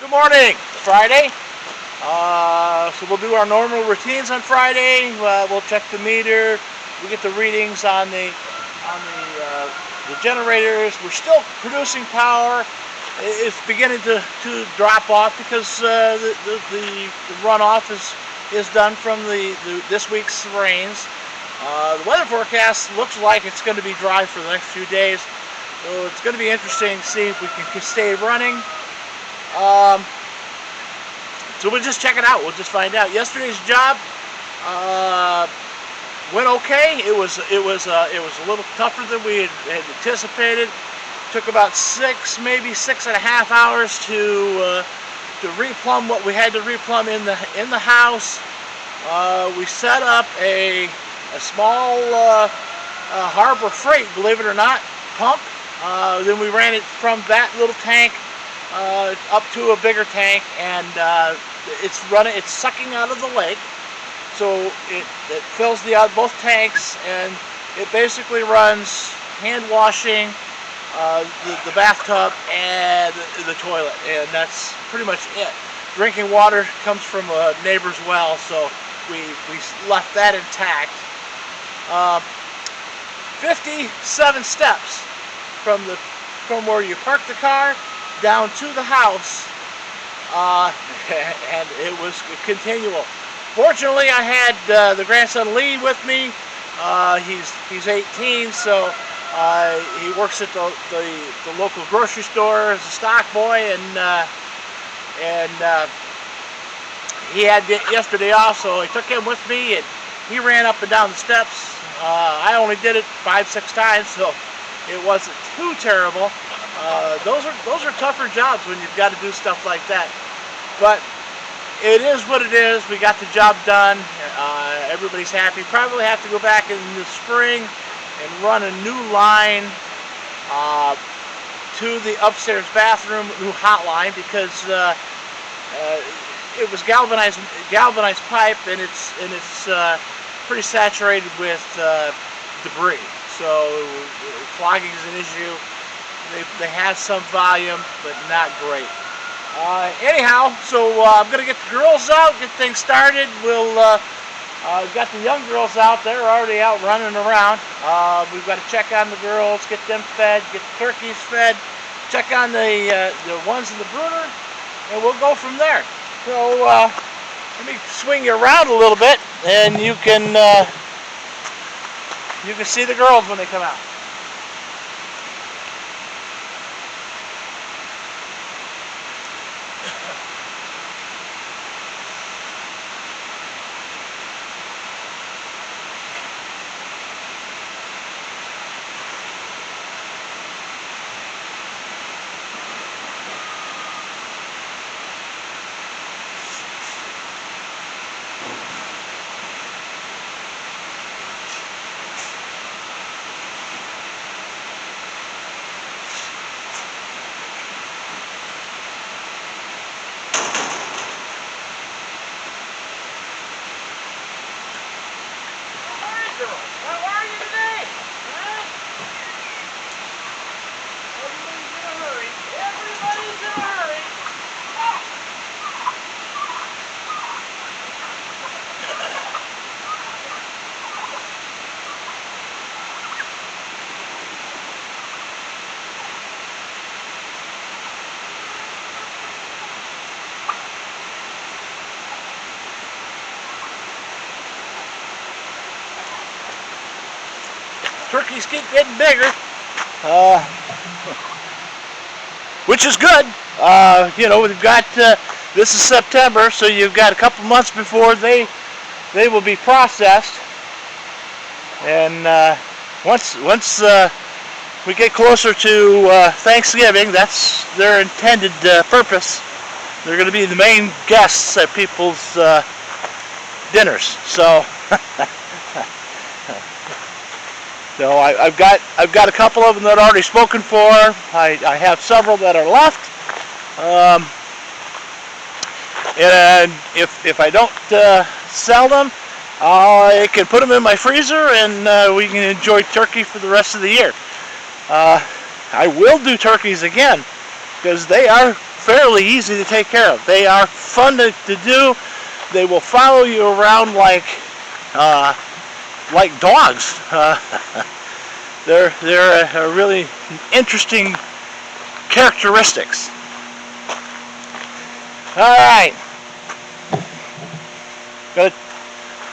Good morning. Friday. So we'll do our normal routines on Friday. We'll check the meter. We get the readings on the generators. We're still producing power. It's beginning to drop off because the runoff is done from this week's rains. The weather forecast looks like it's going to be dry for the next few days. So it's going to be interesting to see if we can stay running. So we'll just check it out. We'll just find out. Yesterday's job went okay. It was a little tougher than we had anticipated. Took about maybe 6.5 hours to replumb what we had to replumb in the house. We set up a small Harbor Freight, believe it or not, pump. Then we ran it from that little tank up to a bigger tank, and it's sucking out of the lake, so it fills both tanks, and it basically runs hand washing, the bathtub, and the toilet, and that's pretty much it. Drinking water comes from a neighbor's well, so we left that intact. 57 steps from where you park the car down to the house, and it was continual. Fortunately, I had the grandson Lee with me. He's 18, so he works at the local grocery store as a stock boy, and he had yesterday off, so I took him with me, and he ran up and down the steps. I only did it 5-6 times, so it wasn't too terrible. Those are tougher jobs when you've got to do stuff like that, but it is what it is. We got the job done. Everybody's happy. Probably have to go back in the spring and run a new line to the upstairs bathroom, new hot line, because it was galvanized pipe, and it's pretty saturated with debris. So clogging is an issue. They have some volume, but not great. Anyhow, so I'm going to get the girls out, get things started. We'll got the young girls out. They're already out running around. We've got to check on the girls, get them fed, get the turkeys fed, check on the ones in the brooder, and we'll go from there. So let me swing you around a little bit, and you can see the girls when they come out. How are you today? Huh? Everybody's in a hurry. Turkeys keep getting bigger, which is good. We've got this is September, so you've got a couple months before they will be processed, and once we get closer to Thanksgiving, that's their intended purpose. They're going to be the main guests at people's dinners. So. So I've got a couple of them that are already spoken for. I have several that are left, and if I don't sell them, I can put them in my freezer, and we can enjoy turkey for the rest of the year. I will do turkeys again because they are fairly easy to take care of. They are fun to do. They will follow you around like dogs. They're a really interesting characteristics. All right, gonna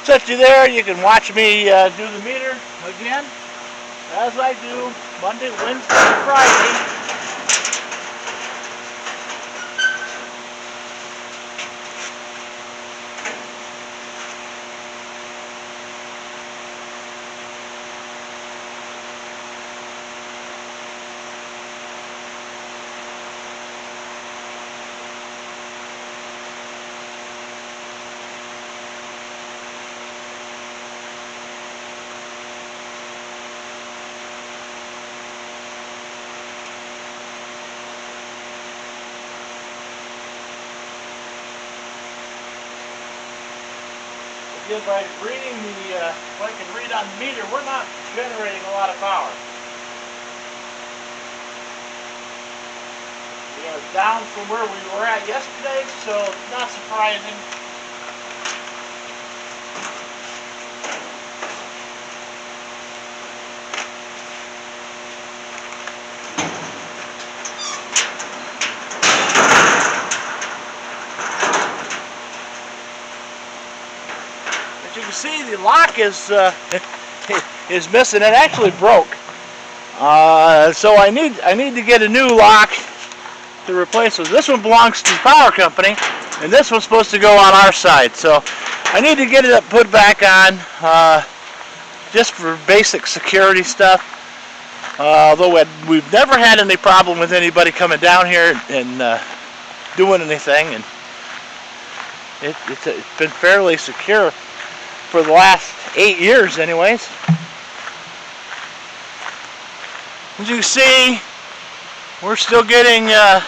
set you there. You can watch me do the meter again, as I do Monday, Wednesday, and Friday. Again, by reading what I can read on the meter, we're not generating a lot of power. We are down from where we were at yesterday, so not surprising. You can see the lock is is missing. It actually broke, so I need to get a new lock to replace it. This one belongs to the power company, and this one's supposed to go on our side. So I need to get it put back on, just for basic security stuff. Although we've never had any problem with anybody coming down here and doing anything, and it's been fairly secure for the last 8 years anyways. As you can see, we're still getting the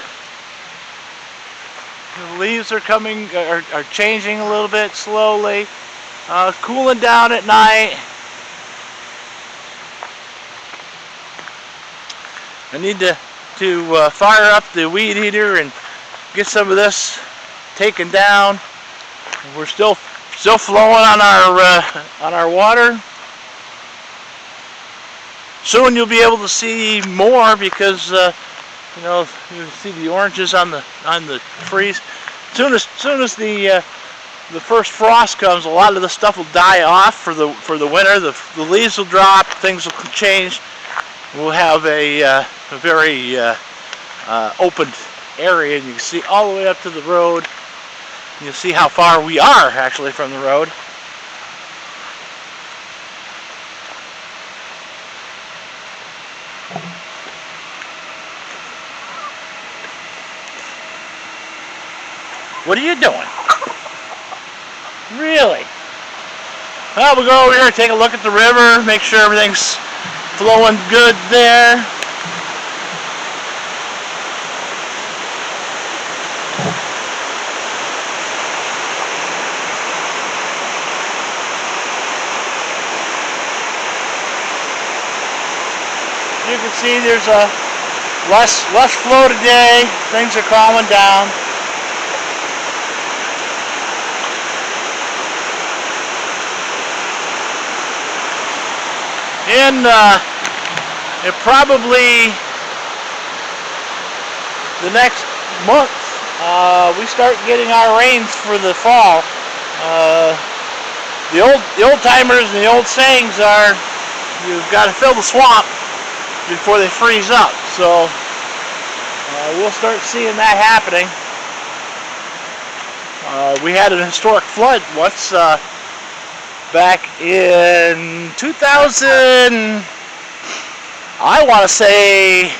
leaves are coming, are changing a little bit slowly, cooling down at night. I need to fire up the weed eater and get some of this taken down. We're still flowing on our water. Soon you'll be able to see more because you know, you see the oranges on the trees. Soon as the first frost comes, a lot of the stuff will die off for the winter. The leaves will drop, things will change. We'll have a very open area, and you can see all the way up to the road. You'll see how far we are actually from the road. What are you doing? Really? Well, we'll go over here and take a look at the river, make sure everything's flowing good there. You can see there's a less flow today. Things are calming down. In probably the next month, we start getting our rains for the fall. The old timers and the old sayings are, you've got to fill the swamp before they freeze up. So we'll start seeing that happening. We had an historic flood once back in 2000, I want to say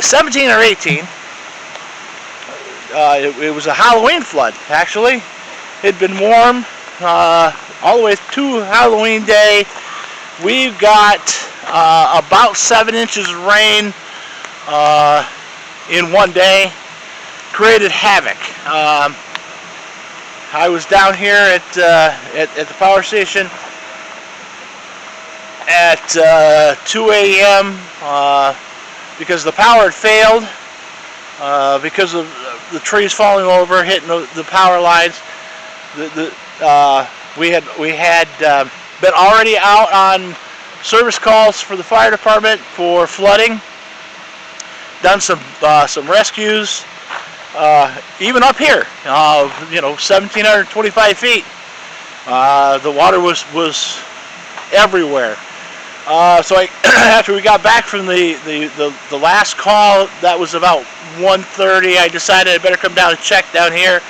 17 or 18. It was a Halloween flood, actually. It had been warm all the way to Halloween Day. We got about 7 inches of rain in one day. Created havoc. I was down here at the power station at 2 a.m. Because the power had failed. because of the trees falling over, hitting the power lines. We had been already out on service calls for the fire department for flooding. Done some rescues, even up here, 1,725 feet. The water was everywhere. So after we got back from the last call, that was about 1:30. I decided I better come down and check down here.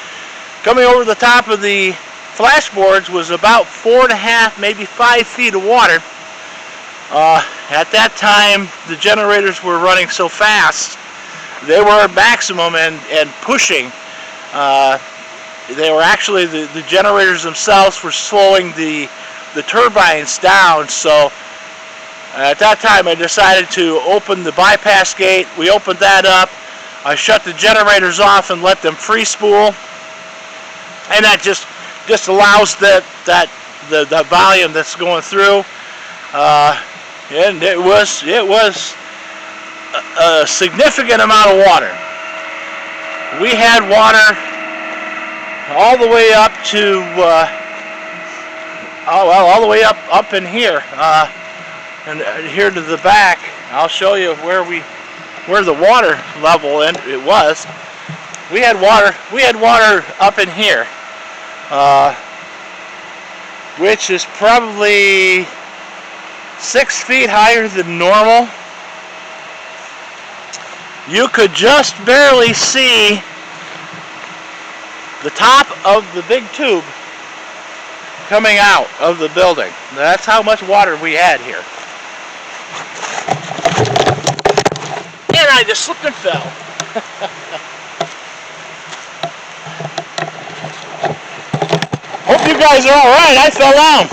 Coming over the top of the flashboards was about 4.5, maybe 5 feet of water. At that time, the generators were running so fast; they were at maximum and pushing. They were actually the generators themselves were slowing the turbines down. So at that time, I decided to open the bypass gate. We opened that up. I shut the generators off and let them free spool, and that just allows the volume that's going through. And it was a significant amount of water. We had water all the way up to all the way up in here. And here to the back, I'll show you where the water level it was. We had water up in here, which is probably 6 feet higher than normal. You could just barely see the top of the big tube coming out of the building. That's how much water we had here. And I just slipped and fell. Hope you guys are alright. I fell down.